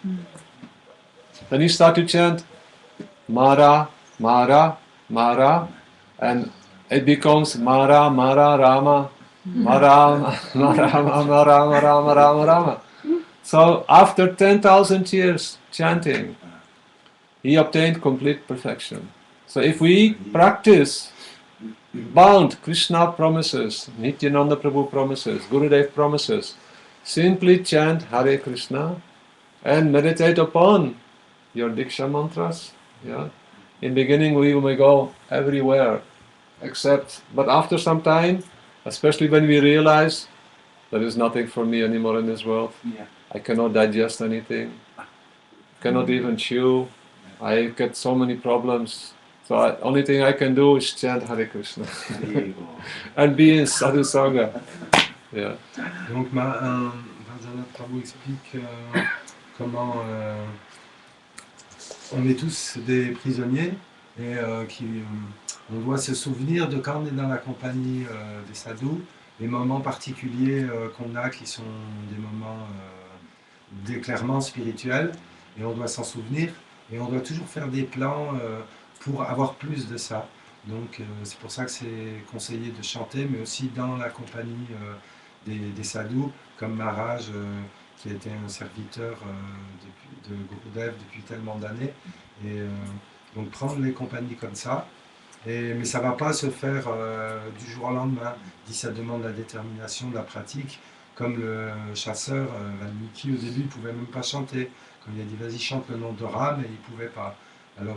Then he started to chant Mara, Mara, Mara, and it becomes Mara, Mara, Rama, Mara, Mara, Rama, Rama, Rama, Rama, Rama. So after 10,000 years chanting, he obtained complete perfection. So if we practice bound Krishna promises, Nityananda Prabhu promises, Gurudev promises, simply chant Hare Krishna and meditate upon your Diksha mantras. Yeah. In beginning we may go everywhere, but after some time, especially when we realize there is nothing for me anymore in this world, I cannot digest anything, cannot even chew, I get so many problems. So only thing I can do is chant Hare Krishna and be in sadhu sangha. Yeah. Donc Brajanath Prabhu explique comment on est tous des prisonniers et on doit se souvenir de quand on est dans la compagnie des sadhus, les moments particuliers qu'on a qui sont des moments d'éclairement spirituel, et on doit s'en souvenir, et on doit toujours faire des plans pour avoir plus de ça. Donc c'est pour ça que c'est conseillé de chanter, mais aussi dans la compagnie des sadhus, comme Maharaj, qui a été un serviteur de Gurudev depuis tellement d'années. Et donc prendre les compagnies comme ça, mais ça ne va pas se faire du jour au lendemain. Ça demande la détermination, de la pratique. Comme le chasseur, Valmiki, au début, il ne pouvait même pas chanter. Quand il a dit vas-y chante le nom de Ram, et il ne pouvait pas. Alors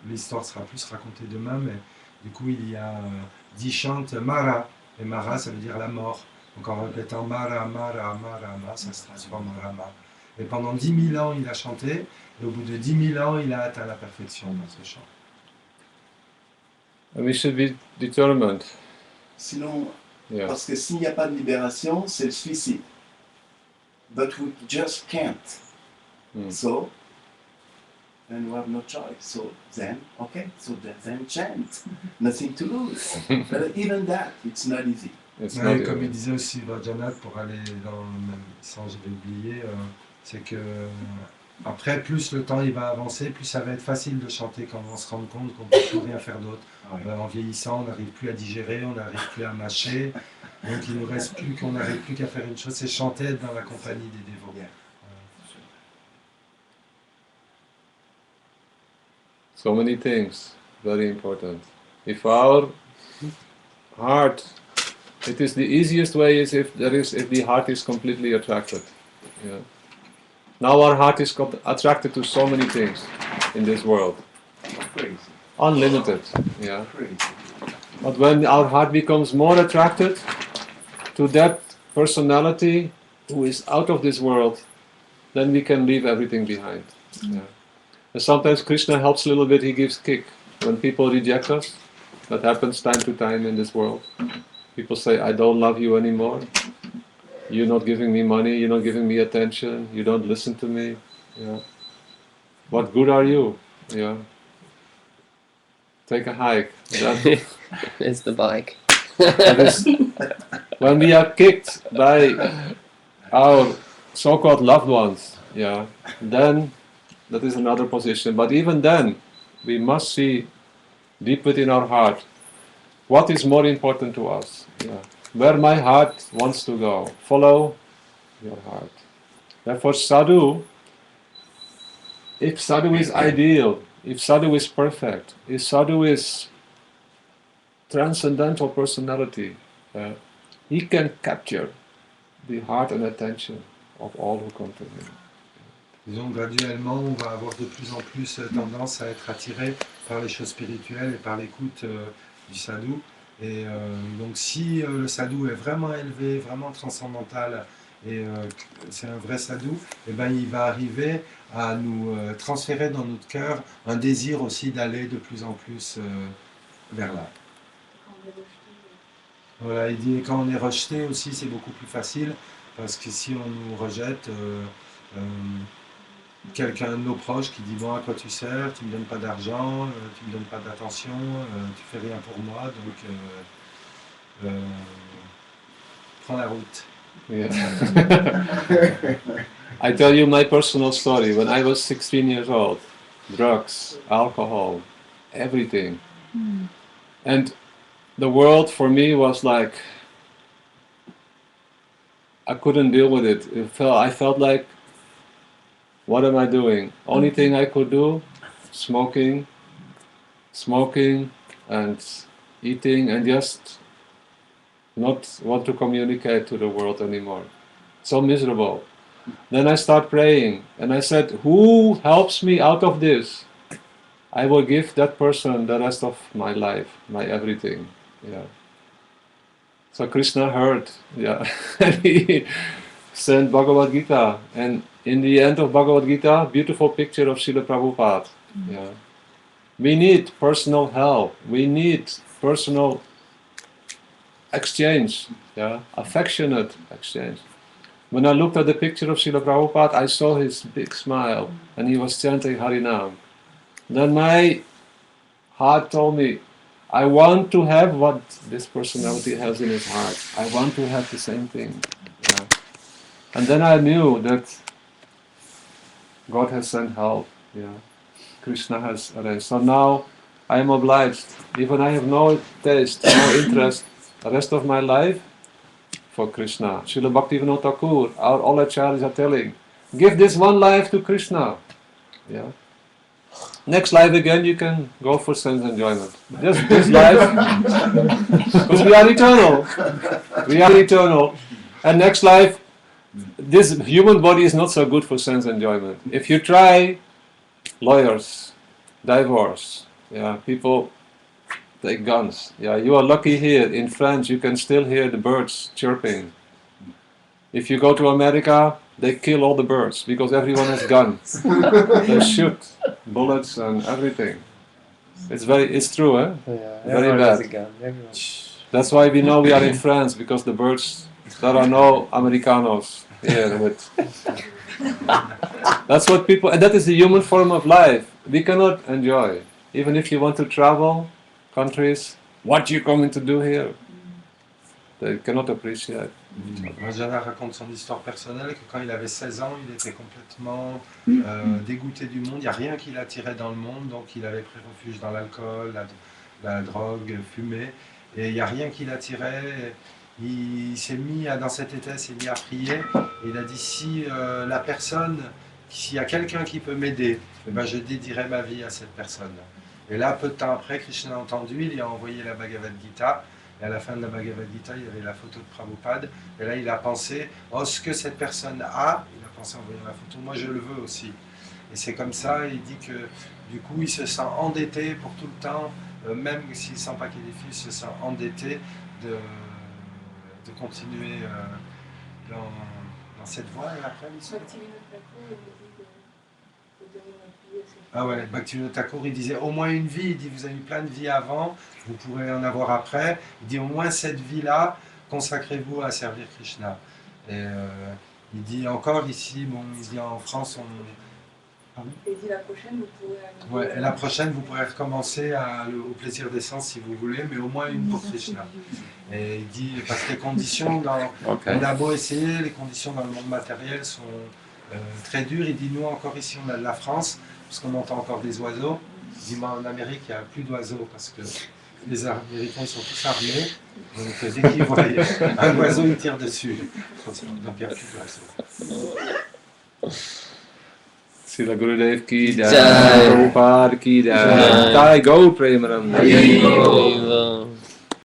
l'histoire sera plus racontée demain, mais du coup il a dit chante Mara, et Mara ça veut dire la mort. Donc en répétant Mara, Mara, Mara, Mara, ça se transforme en Rama. Et pendant 10 000 ans il a chanté, et au bout de 10 000 ans il a atteint la perfection dans ce chant. And we should be determined. Sinon, Yeah. parce que s'il n'y a pas de libération, c'est le suicide. But we just can't. So, and we have no choice. So then, okay, so then chant. Nothing to lose. But even that, it's not easy. It's Ouais, not comme easy. il disait aussi Brajanath, pour aller dans le même sens, je vais oublier, c'est que après, plus le temps il va avancer, plus ça va être facile de chanter quand on va se rendre compte qu'on ne peut plus rien faire d'autre. En vieillissant, on n'arrive plus à digérer, on n'arrive plus à mâcher, donc il ne reste plus qu'on n'arrive plus qu'à faire une chose, c'est chanter, être dans la compagnie des dévots. Yeah. So many things, very important. If our heart, it is the easiest way is if the heart is completely attracted. Yeah. Now our heart is attracted to so many things in this world. Crazy. Unlimited. Yeah. Crazy. But when our heart becomes more attracted to that personality who is out of this world, then we can leave everything behind. Yeah. And sometimes Krishna helps a little bit, he gives kick. When people reject us, that happens time to time in this world. People say, I don't love you anymore. You're not giving me money, you're not giving me attention, you don't listen to me. Yeah. What good are you? Yeah. Take a hike. It's the bike. That is, when we are kicked by our so-called loved ones, yeah, then that is another position. But even then, we must see deep within our heart what is more important to us. Yeah. Where my heart wants to go. Follow your heart. Therefore, sadhu, if sadhu is ideal, if sadhu is perfect, if sadhu is transcendental personality, he can capture the heart and attention of all who come to him. Disons, graduellement, on va avoir de plus en plus tendance à être attiré par les choses spirituelles et par l'écoute du sadhu. Et donc, si le sadhu est vraiment élevé, vraiment transcendantal, et c'est un vrai sadhu, et ben, il va arriver à nous transférer dans notre cœur un désir aussi d'aller de plus en plus vers là. Voilà, il dit quand on est rejeté aussi, c'est beaucoup plus facile, parce que si on nous rejette, quelqu'un de nos proches qui dit bon, à quoi tu sers, tu me donnes pas d'argent, tu me donnes pas d'attention, tu fais rien pour moi, donc prends la route. Yeah. I tell you my personal story. When I was 16 years old, drugs, alcohol, everything. And the world for me was like, I couldn't deal with it. I felt like, what am I doing? Only thing I could do, smoking and eating, and just not want to communicate to the world anymore. So miserable. Then I start praying, and I said, who helps me out of this? I will give that person the rest of my life, my everything. Yeah. So Krishna heard, yeah, and he sent Bhagavad Gita, and in the end of Bhagavad Gita, beautiful picture of Srila Prabhupada. Yeah. We need personal help. We need personal exchange, yeah, affectionate exchange. When I looked at the picture of Srila Prabhupada, I saw his big smile, and he was chanting Harinam. then my heart told me, I want to have what this personality has in his heart. I want to have the same thing. Yeah. And then I knew that God has sent help. Yeah. Krishna has arranged. So now I am obliged, even I have no taste, no interest, the rest of my life for Krishna. Srila Bhaktivinoda Thakur, all acharyas are telling, give this one life to Krishna. Yeah. Next life again you can go for sense enjoyment. Just this life, because we are eternal. We are eternal. And next life, this human body is not so good for sense enjoyment. If you try, lawyers, divorce, yeah, people take guns. Yeah, you are lucky here. In France you can still hear the birds chirping. If you go to America, they kill all the birds because everyone has guns. They shoot bullets and everything. It's true, eh? Yeah, Very everyone bad. has a gun. Everyone. That's why we know we are in France, because the birds, there are no Americanos here with. That's what people, and that is the human form of life. We cannot enjoy. Even if you want to travel countries, what you coming to do here? They cannot appreciate. Brajanath raconte son histoire personnelle, que quand il avait 16 ans, il était complètement dégoûté du monde. Il n'y a rien qui l'attirait dans le monde, donc il avait pris refuge dans l'alcool, la drogue, fumer. Et il n'y a rien qui l'attirait. Il s'est mis, dans cet état, il s'est mis à prier. Et il a dit, si la personne, s'il y a quelqu'un qui peut m'aider, eh ben, je dédierai ma vie à cette personne. Et là, peu de temps après, Krishna a entendu, il lui a envoyé la Bhagavad Gita. Et à la fin de la Bhagavad Gita, il y avait la photo de Prabhupada. Et là, il a pensé, oh, ce que cette personne a, il a pensé en voyant la photo, moi je le veux aussi. Et c'est comme ça, il dit que du coup, il se sent endetté pour tout le temps, même s'il ne sent pas qu'il est fils, il se sent endetté de continuer dans cette voie. Et après, ah ouais, Bhaktivinoda Thakur, il disait au moins une vie, il dit vous avez eu plein de vies avant, vous pourrez en avoir après, il dit au moins cette vie-là, consacrez-vous à servir Krishna. Et il dit encore ici, bon, il dit en France, Pardon ? Et dit la prochaine, vous pourrez... Ouais, et la prochaine, vous pourrez recommencer au plaisir des sens si vous voulez, mais au moins une pour Krishna. Et il dit, parce que les conditions, on a beau essayer, les conditions dans le monde matériel sont très dures. Il dit, nous encore ici, on a de la France, parce qu'on entend encore des oiseaux. Il dit, moi en Amérique, il n'y a plus d'oiseaux, parce que les Américains ils sont tous armés, donc dès qu'ils voient un oiseau, ils tirent dessus. Donc il n'y a plus d'oiseaux. Srila Gurudev ki jai, Jai. Prabhupada ki jai, Jai. Jai Gaur Premaram. Hare Krishna.